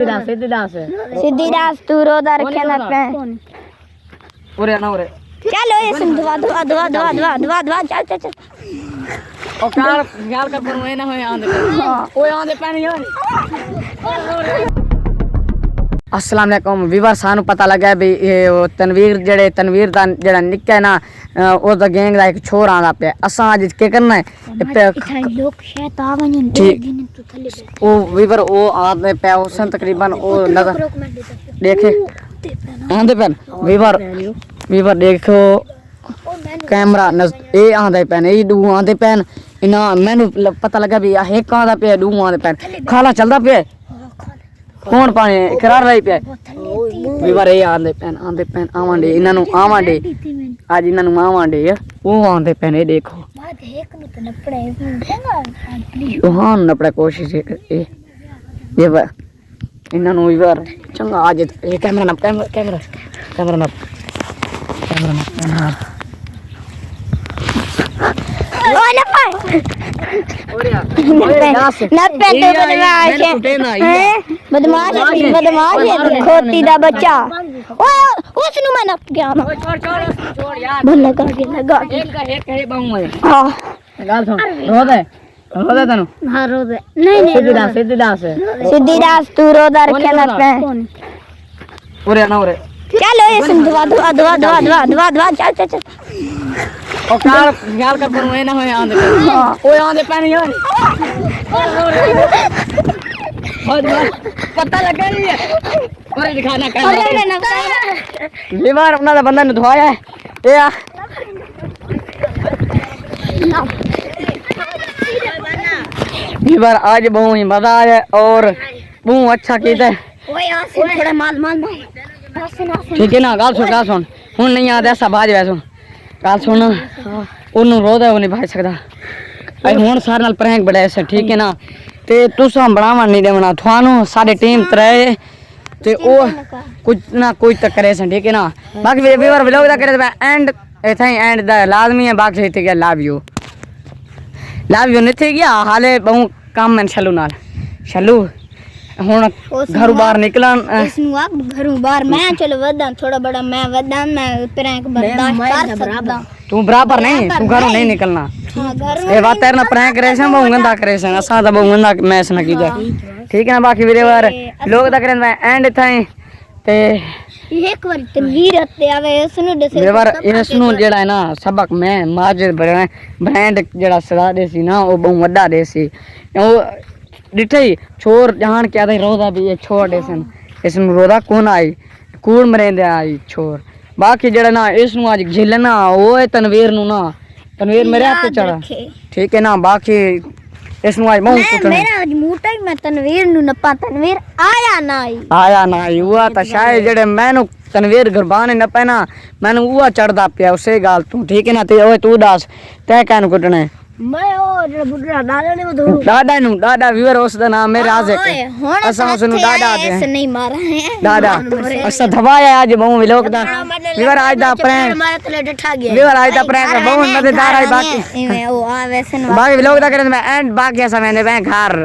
सीधी रास तू रोदा रखे ना पे ओरे ना ओरे चलो ये सुन दुआ दुआ दुआ दुआ दुआ दुआ दुआ चल चल चल ओ ख्याल कर पर ना होए आंदे ओए आंदे पानी यार अस्सलाम वालेकुम वीवर सानू पता लगा भी तनवीर दा जेड़ा निक्का है ना ओदा गैंग दा एक छोर आंदा पे असा आज के करना है लोग शायद आ वने दो दिन तो थले ओ वीवर ओ आंदे पे उसन तकरीबन ओ नजर देखे आंदे पे वीवर देखो कैमरा ए आंदे पे ए दू आंदे पे इना मैनू पता लगा भी एक आंदा पे दू आंदे पे खाला चलदा पे कौन पानी करार रही पे वीवर ए आंदे पेन आवांडे इना नु आवांडे आज इना नु आवांडे ओ आंदे पेन ए देखो बात एक नु तो नपड़े ओ हां नपड़े कोशिश ए ये वा इना नु वीवर चंगा आज ए कैमरा ना ओ ना पाए बदमाश है खोती दा बच्चा ओए उसनु मैं नप गया ना छोड़ यार बंद लगा एक है बाऊ है हां गाल सुन रोदे तनु हां रोदे नहीं सीधी रास तू रोदा रखे ना पे ओरे ना ओरे चलो ये सुन दुआ दुआ दुआ दुआ दुआ दुआ दुआ चल चल चल ओ ख्याल कर पर ना होए आंदे ओए आंदे पानी यार पता लगा नहीं है ओए दिखाना कर बीमार अपना बंदा ने धोया है ए आ बीमार आज बहुत ही मजा आया और बहुत अच्छा कीता है ओए आ थोड़ा माल ठीक है ना गाल सुन हुन नहीं आदा ऐसा बाज वैसो गाल सुन ओनु रोदा ओ नहीं भाई सकदा आई हुन सारे नाल प्रैंक बड़ा ऐसा ठीक है ना ते तुसा बनावा नहीं देवना थानू साडे टीम त्रै ते ओ कुछ ना कुछ तो करे सन ठीक है ना बाकी व्यूअर व्लॉग दा करे एंड एथाई एंड दा लाजमी है बाकी थे के लव यू नहीं थे गया हाले बहु काम में चलू हुन घर बाहर निकलन इसनु आप घरों बाहर मैं चलो वदा थोड़ा बड़ा मैं वदा मैं प्रैंक बर्दाश्त कर सकदा तू बराबर नहीं तू घरों नहीं निकलना ए बात तेरे प्रैंक करे से बहु गंदा करे से असा तो बहु गंदा मैच न कीजा ठीक है ना बाकी वीडियो लोग दा करे एंड थाई ते एक बार तनवीर आते आवे इसनु दसे वीवर इसनु जेड़ा है ना सबक मैं माजिद ब्रांड जेड़ा सदा देसी ना वो बहु वड्डा देसी ओ डिठई छोर जान क्या दे रोदा भी ये छोड़ देसन इसनु रोदा कौन आई कूड़ मरेंदे आई छोर बाकी जेड़ा ना इसनु आज झिलना ओए तनवीर नु ना तनवीर मेरे हाथ पे चढ़ा ठीक है ना बाकी इसनु आज बहुत कुछ मेरा आज मोटा ही मैं तनवीर नु नपा तनवीर आया ना आई हुआ तो शायद जेड़े मैनू तनवीर गरबाने न पैना मैनू हुआ चढ़दा पिया उसे गाल तू ठीक है ना ते ओए तू दस तै कैन कुटने मैं ओ जे बुढ़ा दादा ने वो दादा व्यूअर उस दा नाम मेरा आज है असा सुनु दादा ऐसे नहीं मारा है दादा असा धवाया आज बहु व्लॉग दा व्यूअर आज दा प्रैंक मारे तले डठा गया व्यूअर आज दा प्रैंक बहुत मजेदार है बाकी ओ आ वैसे बाकी व्लॉग दा करे मैं एंड बाकी समय ने मैं घर